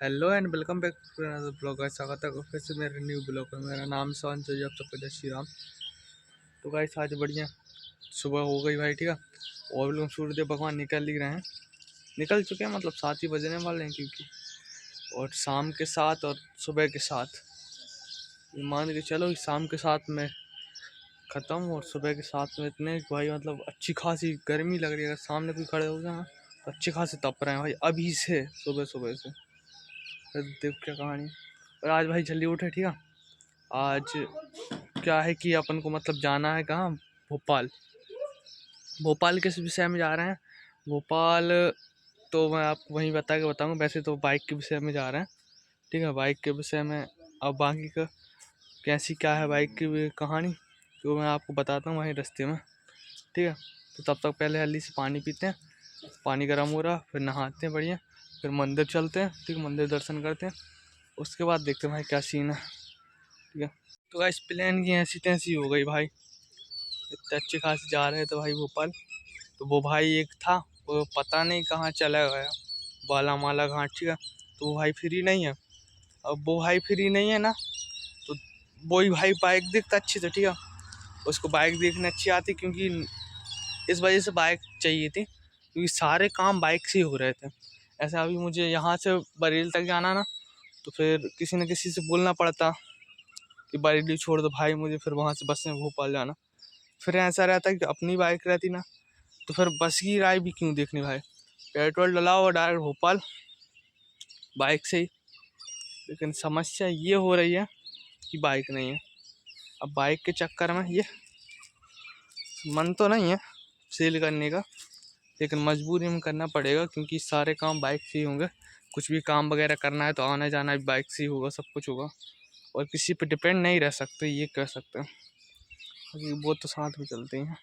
Hello and welcome back to another blog. Guys स्वागत है फिर से मेरे न्यू ब्लॉग में। मेरा नाम सोहन चाहिए आप सबको जय श्री राम। तो गाइस आज बढ़िया सुबह हो गई भाई, ठीक है। और लोग सूर्यदेव भगवान निकल ही रहे हैं, निकल चुके हैं, मतलब 7 ही बजने वाले हैं क्योंकि। और शाम के 7 और सुबह के 7 मान के चलो कि शाम के 7 में ख़त्म और सुबह के 7 में इतने भाई, मतलब अच्छी खासी गर्मी लग रही है। अगर सामने कोई खड़े हो गया ना तो अच्छी खासी तप रहे हैं भाई अभी से, सुबह सुबह से। फिर देख क्या कहानी। और आज भाई जल्दी उठे, ठीक है। आज क्या है कि अपन को मतलब जाना है कहाँ, भोपाल। भोपाल किस विषय में जा रहे हैं भोपाल, तो मैं आपको वहीं बता के बताऊँगा। वैसे तो बाइक के विषय में जा रहे हैं, ठीक है, बाइक के विषय में। अब बाकी का कैसी क्या है बाइक की कहानी तो मैं आपको बताता हूँ वहीं रास्ते में, ठीक है। तो तब तक पहले जल्दी से पानी पीते हैं, पानी गर्म हो रहा, फिर नहाते हैं बढ़िया, फिर मंदिर चलते हैं, ठीक है, मंदिर दर्शन करते हैं। उसके बाद देखते हैं भाई क्या सीन है, ठीक है। तो गाइस प्लान की ऐसी तैसी हो गई भाई, इतने अच्छे खासे जा रहे थे भाई भोपाल। तो वो भाई एक था, वो पता नहीं कहाँ चला गया, बाला माला घाट, ठीक है। तो वो भाई फ्री नहीं है। अब वो भाई फ्री नहीं है ना, तो वही भाई बाइक देखता अच्छी तो, ठीक है। उसको बाइक देखने अच्छी आती क्योंकि इस वजह से बाइक चाहिए थी क्योंकि सारे काम बाइक से ही हो रहे थे। ऐसे अभी मुझे यहाँ से बरेली तक जाना ना, तो फिर किसी न किसी से बोलना पड़ता कि बरेली छोड़ दो भाई मुझे, फिर वहाँ से बस में भोपाल जाना। फिर ऐसा रहता कि अपनी बाइक रहती ना, तो फिर बस की राय भी क्यों देखनी भाई, पेट्रोल डलाओ और डायरेक्ट भोपाल बाइक से ही। लेकिन समस्या ये हो रही है कि बाइक नहीं है। अब बाइक के चक्कर में ये मन तो नहीं है सेल करने का, लेकिन मजबूरी में करना पड़ेगा क्योंकि सारे काम बाइक से ही होंगे। कुछ भी काम वगैरह करना है तो आना जाना भी बाइक से ही होगा, सब कुछ होगा। और किसी पे डिपेंड नहीं रह सकते, ये कह सकते हैं, क्योंकि वो तो साथ में चलते ही हैं।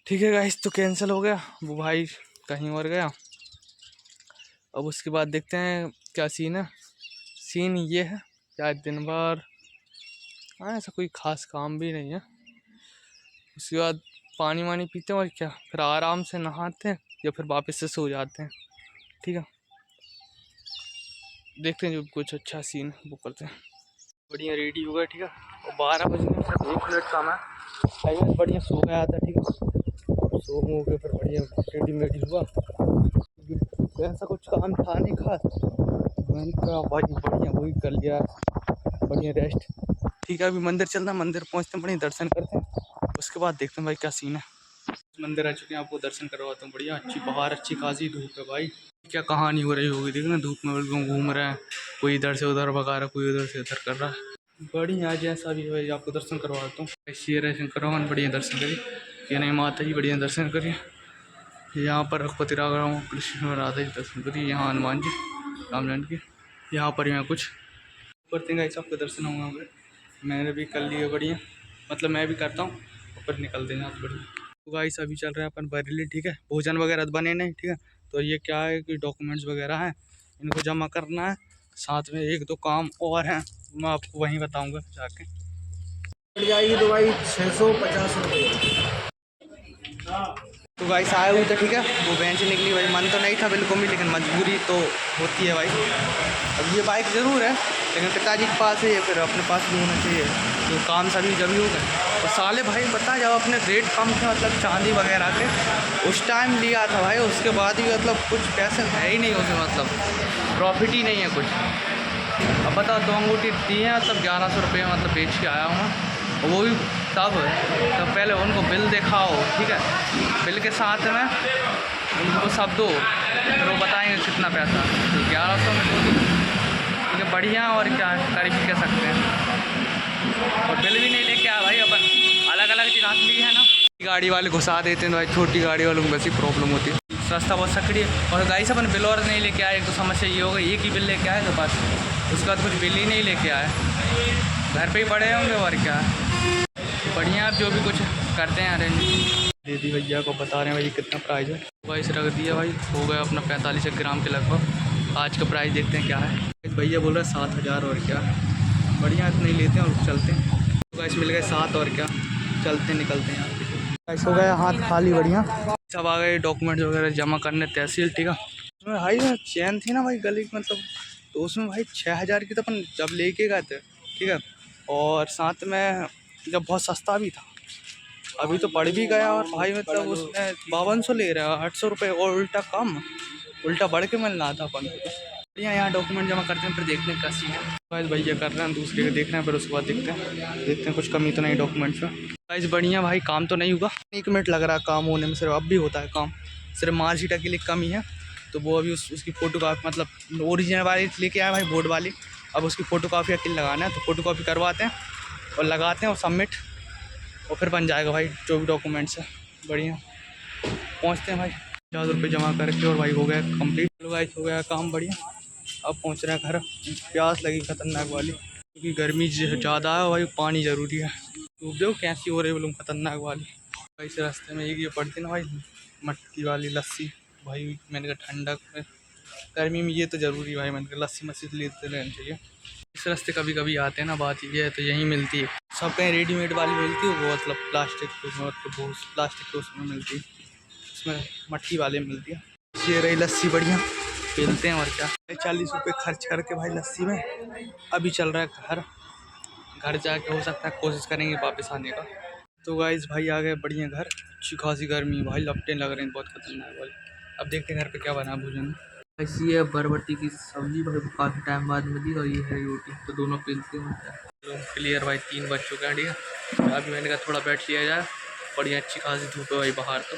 ठीक है गाइस, तो कैंसिल हो गया, वो भाई कहीं और गया। अब उसके बाद देखते हैं क्या सीन है। सीन ये है कि आज दिन भर ऐसा कोई खास काम भी नहीं है। उसके बाद पानी वानी पीते हैं और क्या, फिर आराम से नहाते हैं या फिर वापस से सो जाते हैं, ठीक है। देखते हैं जो कुछ अच्छा सीन वो करते हैं। बढ़िया रेडी हो गया, ठीक है। और 12 बजने में सिर्फ 1 मिनट काम है, पहले बढ़िया सो गया था, ठीक है। सो हो के फिर बढ़िया रेडी मेडी हुआ, ऐसा कुछ काम था नहीं खास। मैंने कहा भाई बढ़िया वही कर लिया, बढ़िया रेस्ट, ठीक है। अभी मंदिर चलना, मंदिर पहुँचते हैं, बढ़िया दर्शन करते हैं। उसके बाद देखते हैं भाई क्या सीन है। मंदिर आ चुके हैं, आपको दर्शन करवाता हूँ बढ़िया। अच्छी बाहर अच्छी खासी धूप है भाई, क्या कहानी हो रही होगी देखना। धूप में लोग घूम रहे हैं, कोई इधर से उधर भगा रहा, कोई उधर से इधर कर रहा है। बढ़िया जैसा भी भाई आपको दर्शन करवाता हूँ। शेर शंकर भगवान बढ़िया दर्शन करिए, ये नहीं माता जी बढ़िया दर्शन करिए। यहाँ पर रघुपति राघव कृष्ण राधा जी दर्शन करिए। यहाँ हनुमान जी रामचंद्र की, यहाँ पर यहाँ कुछ करते हैं गाइस, आपके दर्शन होंगे। मैंने भी कर लिए बढ़िया, मतलब मैं भी करता हूँ, ऊपर निकल देना तो बढ़िया। तो गाइस अभी चल रहे हैं अपन बरेली, ठीक है। भोजन वगैरह बने नहीं, ठीक है। तो ये क्या है कि डॉक्यूमेंट्स वगैरह हैं, इनको जमा करना है। साथ में 1-2 काम और हैं, मैं आपको वहीं बताऊंगा जाके। पड़ जाएगी तो भाई 650 रुपये। तो गाइस आए हुए थे, ठीक है। वो बेंच निकली भाई, मन तो नहीं था बिल्कुल भी, लेकिन मजबूरी तो होती है भाई। अब ये बाइक ज़रूर है लेकिन पिताजी के पास है, फिर अपने पास भी होना चाहिए, तो काम सभी जब ही होगा। और साले भाई पता जब अपने रेट कम थे, मतलब चांदी वगैरह के, उस टाइम लिया था भाई, उसके बाद ही मतलब कुछ पैसे है ही नहीं उसमें, मतलब प्रॉफिट ही नहीं है कुछ। अब बता 2 अंगूठी दी हैं, मतलब 1100 रुपये मतलब बेच के आया हूँ। और वो भी तब पहले उनको बिल दिखाओ, ठीक है, बिल के साथ में उनको सब दो, फिर वो बताएंगे कितना पैसा। तो 1100 में दो, ठीक है, बढ़िया। और क्या कर भी कह सकते हैं। और बिल भी नहीं लेके आया भाई, अपन अलग अलग दिनात ली है ना। गाड़ी वाले घुसा देते हैं तो भाई छोटी गाड़ी वालों को वैसी प्रॉब्लम होती है, रास्ता बहुत सकड़ी है। और गाड़ी से अपन बिल और नहीं लेके आए, तो समस्या ये हो गई, एक ही बिल लेके आए तो बस, उसके बाद कुछ बिल ही नहीं लेके आए, घर पे ही पड़े होंगे। और क्या बढ़िया, आप जो भी कुछ करते हैं अरेंज। दीदी भैया को बता रहे हैं भाई कितना प्राइस है। प्राइस रख दिया भाई, हो गया अपना 45 ग्राम के लगभग। आज का प्राइस देखते हैं क्या है। भैया बोल रहे हैं 7000, और क्या बढ़िया, इतने ही लेते हैं और चलते हैं। तो गाइस मिल गए 7, और क्या चलते निकलते हैं यहाँ। गाइस हो गया हाथ खाली बढ़िया, सब आ गए डॉक्यूमेंट्स वगैरह जमा करने तहसील, ठीक है। उसमें भाई ना चैन थी ना भाई गले की, मतलब तो उसमें भाई 6,000 की तो अपन जब लेके गए थे, ठीक है, और साथ में जब बहुत सस्ता भी था, अभी तो पड़ भी गया, और भाई मतलब उसमें 5200 ले रहा है, 800 रुपये और उल्टा कम, उल्टा बढ़ के मिल रहा था अपन को। बढ़िया, यहाँ डॉक्यूमेंट जमा करते हैं, फिर देखते हैं कैसी है। गाइस भैया कर रहे हैं, दूसरे के देख रहे हैं, फिर उसके बाद देखते हैं कुछ कमी तो नहीं डॉक्यूमेंट्स में। गाइस बढ़िया भाई, काम तो नहीं होगा, 1 मिनट लग रहा है काम होने में, सिर्फ अब भी होता है काम, सिर्फ मार्कशीट के लिए कमी है, तो वो अभी उसकी फ़ोटो कापी, मतलब ओरिजिनल वाली लेके आया भाई, बोर्ड वाली, अब उसकी फ़ोटो कापी अकेले लगाना है, तो फ़ोटो कापी करवाते हैं और लगाते हैं और सबमिट, और फिर बन जाएगा भाई जो भी डॉक्यूमेंट्स है। बढ़िया, पहुँचते हैं भाई, 1000 रुपये जमा करके, और भाई हो गया कंप्लीट। चलो गाइस हो गया काम बढ़िया, अब पहुँच रहे हैं घर। प्यास लगी खतरनाक वाली, क्योंकि गर्मी ज़्यादा है भाई, पानी ज़रूरी है। धूप देखो कैसी हो रही है, बोलूँ खतरनाक वाली। भाई इस रास्ते में एक ये पड़ती ना भाई मटकी वाली लस्सी, भाई मैंने कहा ठंडक में गर्मी में ये तो ज़रूरी है भाई, मैंने कहा लस्सी मस्सी तो लेते रहना चाहिए। इस रास्ते कभी कभी आते हैं ना, बात ये है, तो यहीं मिलती है, सब कहीं रेडीमेड वाली मिलती है, वो मतलब प्लास्टिक मतलब वो प्लास्टिक के उसमें मिलती है, उसमें मट्टी वाले में मिलती है। ये रही लस्सी बढ़िया, पीते हैं और क्या। 40 रुपये खर्च करके भाई लस्सी में, अभी चल रहा है घर, घर जाके हो सकता है कोशिश करेंगे वापस आने का। तो गाइस भाई आ गए बढ़िया घर, अच्छी खासी गर्मी भाई, लपटें लग रहे हैं बहुत खतरनाक वाली। अब देखते हैं घर पे क्या बना भोजन। ऐसी है बरबटी की सब्जी भाई, काफ़ी टाइम बाद मिली, और ये है रोटी, तो दोनों पीलते हैं। तो क्लियर भाई 3 बज चुके हैं, ठीक है, अभी मैंने कहा थोड़ा बैठ लिया जाए, बढ़िया अच्छी खासी धूप है भाई बाहर। तो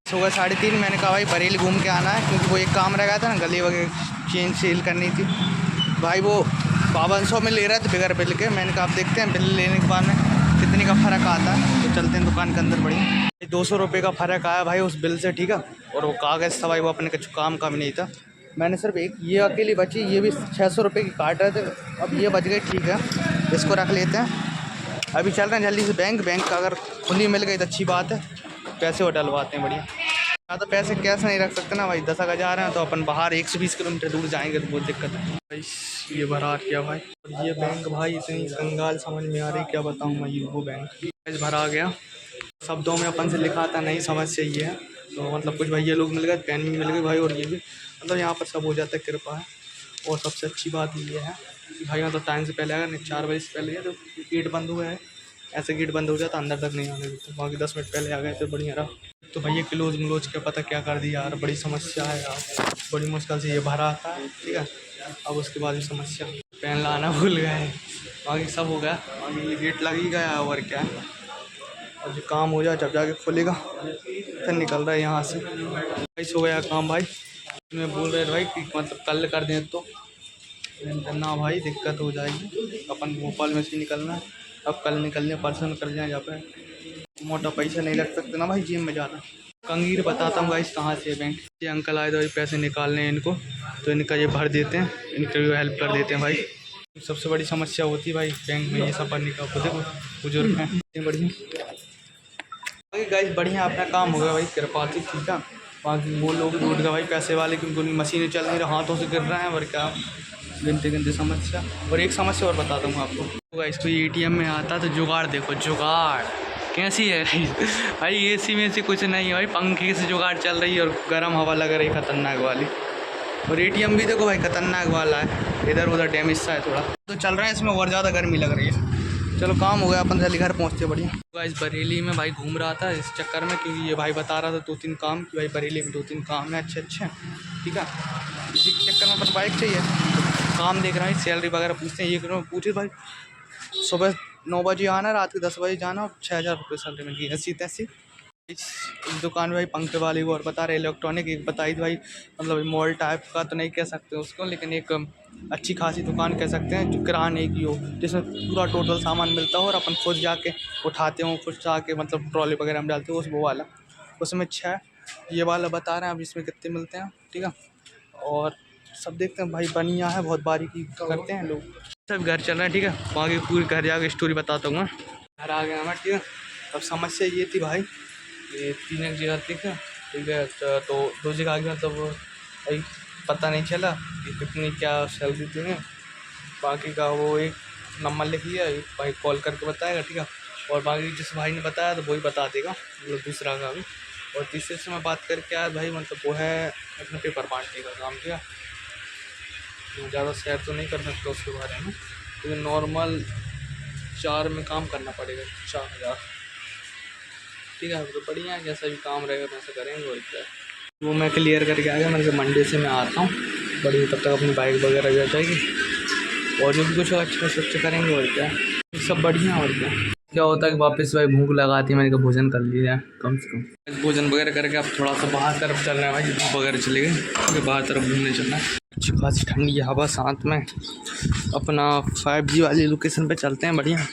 सुबह 3:30 मैंने कहा भाई बरेली घूम के आना है, क्योंकि वो एक काम रह गया था ना, गली वगैरह चेन सील करनी थी भाई, वो 5200 में ले रहा था बगैर बिल के। मैंने कहा आप देखते हैं बिल लेने के बाद में कितने का फ़र्क आता है, तो चलते हैं दुकान के अंदर। बढ़िया 200 रुपये का फ़र्क आया भाई उस बिल से, ठीक है, और वो कागज़ था भाई, वो अपने कुछ काम का भी नहीं था। मैंने सिर्फ एक ये अकेली बची, ये भी 600 रुपये की काट रहे थे, अब ये बच गई, ठीक है, इसको रख लेते हैं। अभी चल रहे हैं जल्दी से बैंक का अगर खुली मिल गई तो अच्छी बात है, पैसे वो डलवाते हैं बढ़िया। ज़्यादा पैसे कैश नहीं रख सकते ना भाई, 10 जा रहे हैं तो अपन बाहर 120 किलोमीटर दूर जाएंगे तो बहुत दिक्कत है भाई। ये भरा किया भाई, और ये बैंक भाई इतनी कंगाल समझ में आ रही, क्या बताऊँ मैं, ये वो बैंक भरा गया, शब्दों में अपन से लिखा था नहीं, समझ से ये है, तो मतलब कुछ भैया लोग मिल गए, पेन भी मिल गए भाई, और ये भी मतलब यहाँ पर सब हो जाता है, कृपा है। और सबसे अच्छी बात ये है कि भाई मतलब टाइम से पहले, अगर 4 बजे से पहले तो गेट बंद हुआ है, ऐसे गेट बंद हो जाता अंदर तक नहीं आने देते, बाकी 10 मिनट पहले आ गए तो बढ़िया रहा। तो भैया क्लोज मलोज क्या पता क्या कर दिया यार, बड़ी समस्या है यार, बड़ी मुश्किल से ये भरा आता है, ठीक है, अब उसके बाद भी समस्या, पेन लाना भूल गए, बाकी सब हो गया, बाकी ये गेट लग ही गया और क्या है, और जो काम हो जाए जब जाके खुलेगा फिर निकल रहा है यहाँ से। ऐसे हो गया काम भाई, मैं बोल रहे भाई कि मतलब कल कर दें, तो ना भाई दिक्कत हो जाएगी, अपन भोपाल में से निकलना है, अब कल निकलने परसों निकल जाए, यहाँ पे मोटा पैसा नहीं लग सकते ना भाई जेब में ज़्यादा। कंगीर बताता हूँ गाइस कहाँ से बैंक, ये अंकल आए तो भाई पैसे निकालने हैं इनको, तो इनका ये भर देते हैं, इनकी हेल्प कर देते हैं भाई। सबसे बड़ी समस्या होती है भाई बैंक में ये सब भरने का, खुद बुजुर्ग हैं बढ़िया। बाकी गाइस बढ़िया अपना काम हो गया भाई, कृपा थी, ठीक है, बाकी वो लोग लूट गए भाई पैसे वाले, क्योंकि उनकी मशीनें चल नहीं रही, हाथों से गिर रहे हैं, और क्या गिनते गिनते समस्या। और एक समस्या और बताता हूँ आपको, गाइस कोई एटीएम में आता तो जुगाड़ देखो, जुगाड़ कैसी है भाई, एसी में से कुछ नहीं है भाई, पंखे से जुगाड़ चल रही है, और गर्म हवा लग रही खतरनाक वाली, और एटीएम भी देखो भाई खतरनाक वाला है, इधर उधर डैमेज सा है थोड़ा, तो चल रहा है इसमें और ज़्यादा गर्मी लग रही है। चलो काम हो गया, अपन जल्दी घर पहुँचते बढ़िया। गाइस बरेली में भाई घूम रहा था इस चक्कर में, क्योंकि ये भाई बता रहा था 2-3 काम कि भाई बरेली में 2-3 काम है अच्छे, ठीक है, इसी चक्कर में अपन बाइक चाहिए, तो काम देख रहा है, सैलरी वगैरह पूछते हैं, ये पूछे भाई सुबह 9 बजे आना, रात के 10 बजे जाना, 6,000 रुपये सैलरी मिल गई, ऐसी तैसी। इस दुकान में भाई पंखे वाली वो और बता रहे इलेक्ट्रॉनिक, एक बताई थी भाई, मतलब मॉल टाइप का तो नहीं कह सकते उसको, लेकिन एक अच्छी खासी दुकान कह सकते हैं, जो किराने की हो, जिसमें पूरा टोटल सामान मिलता हो, और अपन खुद जाके उठाते हो, खुद जाके मतलब ट्रॉली वगैरह में डालते हो, उस वो वाला, उसमें 6 ये वाला बता रहे हैं, अब इसमें कितने मिलते हैं, ठीक है, और सब देखते हैं भाई, बनिया है बहुत, बारीकी करते हैं लोग। सब घर चल रहे हैं, ठीक है, बाकी पूरी घर जाके स्टोरी बताता हूँ। घर आ गया मैं, ठीक है, अब समस्या ये थी भाई, ये 3 जगह ठीक है, तो 2 जगह आगे मतलब भाई पता नहीं चला कि कितनी क्या सैलरी देंगे, बाकी का वो एक नंबर लिख लिया, एक भाई कॉल करके बताएगा, ठीक है, और बाकी जिस भाई ने बताया तो वही बता देगा, मतलब दूसरा का भी, और तीसरे से मैं बात करके आया भाई, मतलब वो है अपने पेपर बांटने का काम किया। तो ज़्यादा शेयर तो नहीं कर सकता उसके बारे में, लेकिन नॉर्मल 4 में काम करना पड़ेगा, 4000। ठीक है, तो बढ़िया है, जैसा भी काम रहेगा वैसे करेंगे और क्या। वो मैं क्लियर करके आ गया, मैंने कहा मंडे से मैं आता हूँ बढ़िया, तब तक अपनी बाइक वगैरह जा जाएगी और जो भी कुछ अच्छा स्वच्छ करेंगे और क्या, सब बढ़िया। और क्या होता है कि वापस भाई भूख लगाती है, मैंने कहा भोजन कर लिया कम से कम। भोजन वगैरह करके अब थोड़ा सा बाहर तरफ चल रहे हैं भाई, धूप वगैरह चले गए, फिर बाहर तरफ घूमने चलना है। अच्छी खासी ठंडी हवा साथ में, अपना 5G वाली लोकेशन पे चलते हैं बढ़िया।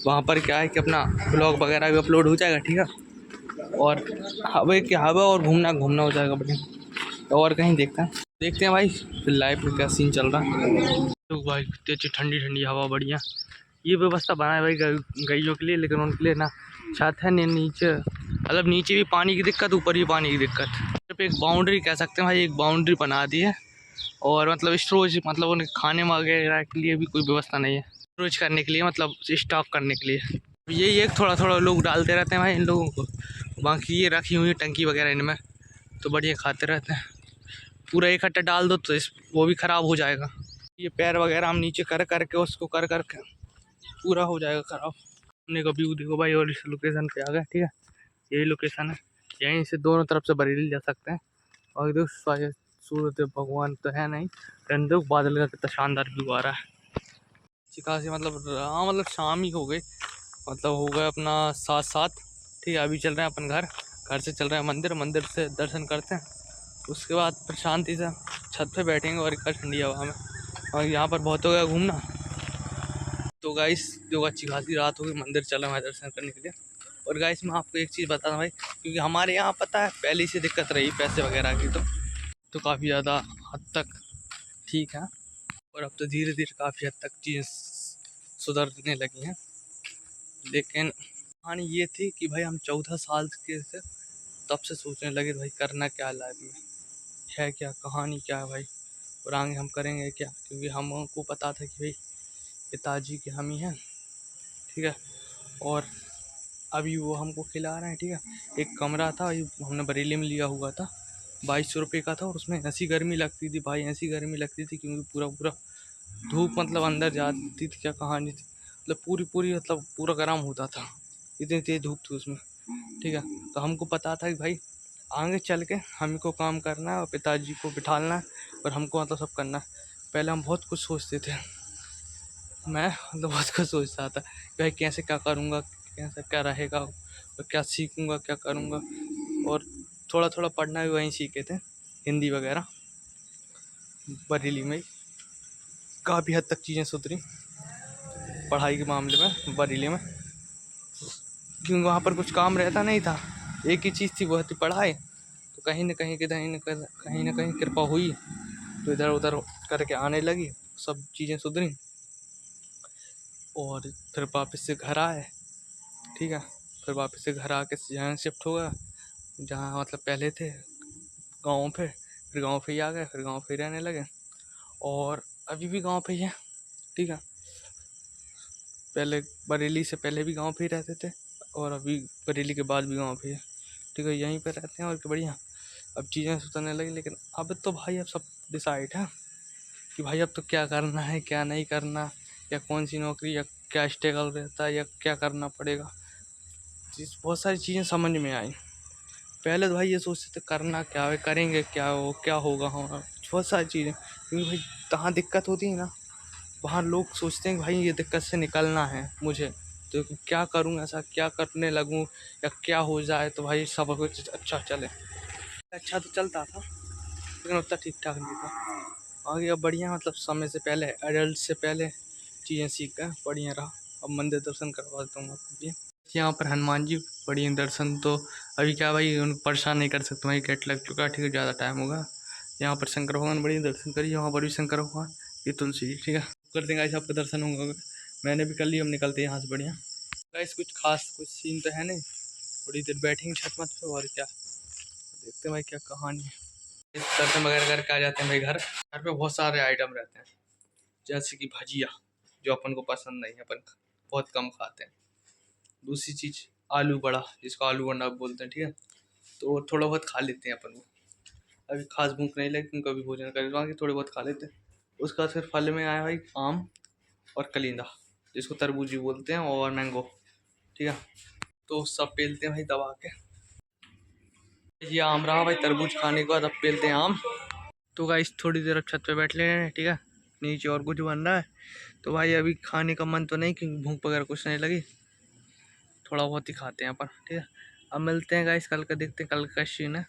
वहाँ पर क्या है कि अपना ब्लॉग वगैरह भी अपलोड हो जाएगा, ठीक है, और हवा की हवा और घूमना घूमना हो जाएगा बढ़िया। और कहीं देखते हैं भाई फिर लाइफ में क्या सीन चल रहा है। तो भाई कितनी अच्छी ठंडी ठंडी हवा बढ़िया। ये व्यवस्था बनाए भाई गैयों के लिए, लेकिन उनके लिए ना छत है नहीं नीचे, मतलब नीचे भी पानी की दिक्कत, ऊपर भी पानी की दिक्कत। सिर्फ एक बाउंड्री कह सकते हैं भाई, एक बाउंड्री बना दी है। और मतलब स्टोरेज, मतलब उनके खाने वगैरह के लिए भी कोई व्यवस्था नहीं है, स्टोरेज करने के लिए, मतलब स्टॉक करने के लिए। यही एक थोड़ा थोड़ा लोग डालते रहते हैं भाई इन लोगों को, बाकी ये रखी हुई टंकी वगैरह इनमें तो बढ़िया खाते रहते हैं। पूरा इकट्ठा डाल दो तो वो भी ख़राब हो जाएगा। ये पैर वगैरह हम नीचे कर करके उसको कर करके पूरा हो जाएगा ख़राब। हमने का व्यू देखो भाई, और इस लोकेशन पे आ गए, ठीक है, यही लोकेशन है, यहीं से दोनों तरफ से बरेली जा सकते हैं। और देखो सूरज भगवान तो है नहीं, देखो बादल का कितना शानदार व्यू आ रहा है। चिका से मतलब हाँ, मतलब शाम ही हो गई, मतलब हो गया अपना 7-7। ठीक है, अभी चल रहे हैं अपन घर से चल रहे हैं मंदिर से दर्शन करते हैं, उसके बाद फिर शांति से छत पे बैठेंगे और एक ठंडी हवा में। और यहाँ पर बहुत हो गया घूमना। तो गाइस जो अच्छी खासी रात हो गई, मंदिर चला मैं दर्शन करने के लिए। और गाइस मैं आपको एक चीज़ बता दूँ भाई, क्योंकि हमारे यहाँ पता है पहले से दिक्कत रही पैसे वगैरह की, तो काफ़ी ज़्यादा हद तक ठीक है, और अब तो धीरे धीरे काफ़ी हद तक चीज़ें सुधरने लगी हैं। लेकिन कहानी ये थी कि भाई हम 14 साल के थे तब से सोचने लगे भाई करना क्या लाइफ में है, क्या कहानी क्या है भाई, और आगे हम करेंगे क्या, क्योंकि हमको पता था कि भाई पिताजी की हम ही हैं, ठीक है, और अभी वो हमको खिला रहे हैं, ठीक है। एक कमरा था हमने बरेली में लिया हुआ था, 2200 रुपये का था, और उसमें ऐसी गर्मी लगती थी भाई, ऐसी गर्मी लगती थी क्योंकि पूरा पूरा धूप मतलब अंदर जाती थी, क्या कहानी थी, मतलब पूरी मतलब पूरा गर्म होता था, इतनी तेज धूप थी उसमें, ठीक है। तो हमको पता था कि भाई आगे चल के हमको काम करना है और पिताजी को बिठालना है और हमको मतलब सब करना है। पहले हम बहुत कुछ सोचते थे, मैं मतलब बहुत कुछ सोचता था कि भाई कैसे क्या करूँगा, कैसे क्या रहेगा, और क्या सीखूँगा क्या करूँगा। और थोड़ा थोड़ा पढ़ना भी वहीं सीखे थे, हिंदी वगैरह बरेली में ही काफ़ी हद तक चीज़ें सुधरी पढ़ाई के मामले में बरेली में, क्योंकि वहाँ पर कुछ काम रहता नहीं था, एक ही चीज़ थी वो थी पढ़ाई। तो कहीं ना कहीं कृपा हुई, तो इधर उधर करके आने लगी, सब चीज़ें सुधरी, और फिर वापस से घर आए, ठीक है। फिर वापस से घर आके यहाँ शिफ्ट हुआ, जहाँ मतलब पहले थे गाँव पे, फिर गाँव पे ही आ गए, फिर गाँव पे ही रहने लगे, और अभी भी गाँव पे ही है, ठीक है। पहले बरेली से पहले भी गांव पे ही रहते थे, और अभी बरेली के बाद भी गांव पे है, ठीक है, यहीं पे रहते हैं और क्या बढ़िया। अब चीज़ें सुधरने लगी, लेकिन अब तो भाई अब सब डिसाइड है कि भाई अब तो क्या करना है क्या नहीं करना, या कौन सी नौकरी, या क्या स्ट्रगल रहता है, या क्या करना पड़ेगा। बहुत सारी चीज़ें समझ में आई। पहले तो भाई ये सोचते थे करना क्या है, करेंगे क्या होगा, हाँ बहुत सारी चीज़ें, क्योंकि भाई कहाँ दिक्कत होती है ना, वहाँ लोग सोचते हैं कि भाई ये दिक्कत से निकलना है मुझे, तो क्या करूँ, ऐसा क्या करने लगूँ या क्या हो जाए तो भाई सब कुछ अच्छा चले। अच्छा तो चलता था, लेकिन उतना ठीक ठाक नहीं था। आगे अब बढ़िया, मतलब समय से पहले, एडल्ट से पहले चीज़ें सीख गए, बढ़िया रहा। अब मंदिर दर्शन करवा देता हूँ आपको भी। यहाँ पर हनुमान जी बढ़िया दर्शन, तो अभी क्या भाई उनको परेशान नहीं कर सकते भाई, गेट लग चुका है, ठीक है, ज़्यादा टाइम होगा। यहाँ पर शंकर भगवान बढ़िया दर्शन करिए, वहाँ पर भी शंकर भगवान, ये तुलसी जी, ठीक है, कर देंगे ऐसे आपका दर्शन होगा। मैंने भी कर लिया, हम निकलते हैं यहाँ से बढ़िया। गाइस कुछ खास कुछ सीन तो है नहीं, थोड़ी देर बैठेंगे छत मत पे और क्या, देखते हैं भाई क्या कहानी है। इस दर्शन वगैरह करके आ जाते हैं भाई घर पे बहुत सारे आइटम रहते हैं, जैसे कि भजिया, जो अपन को पसंद नहीं है, अपन बहुत कम खाते हैं। दूसरी चीज़ आलू बड़ा, जिसको आलू बड़ा बोलते हैं, ठीक है, तो थोड़ा बहुत खा लेते हैं अपन वो। अभी खास भूख नहीं लगी क्योंकि अभी भोजन कर रहा थोड़े बहुत खा लेते हैं। उसके बाद फिर फल में आया भाई आम और कलिंदा, जिसको तरबूजी बोलते हैं, और मैंगो। ठीक है, तो सब पेलते हैं भाई दबा के। ये आम रहा भाई, तरबूज खाने के बाद अब पेलते हैं आम। तो गाइस थोड़ी देर अब छत पे बैठ ले रहे हैं, ठीक है, नीचे और कुछ बन रहा है। तो भाई अभी खाने का मन तो नहीं क्योंकि भूख वगैरह कुछ नहीं लगी, थोड़ा बहुत ही खाते हैं अपन। ठीक है, अब मिलते हैं गाइस कल का, देखते हैं कल का सीन है।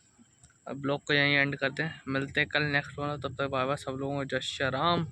अब ब्लॉग को यहीं एंड करते हैं, मिलते हैं कल नेक्स्ट वाला। तब तक बाय बाय सब लोगों को, जय श्री राम।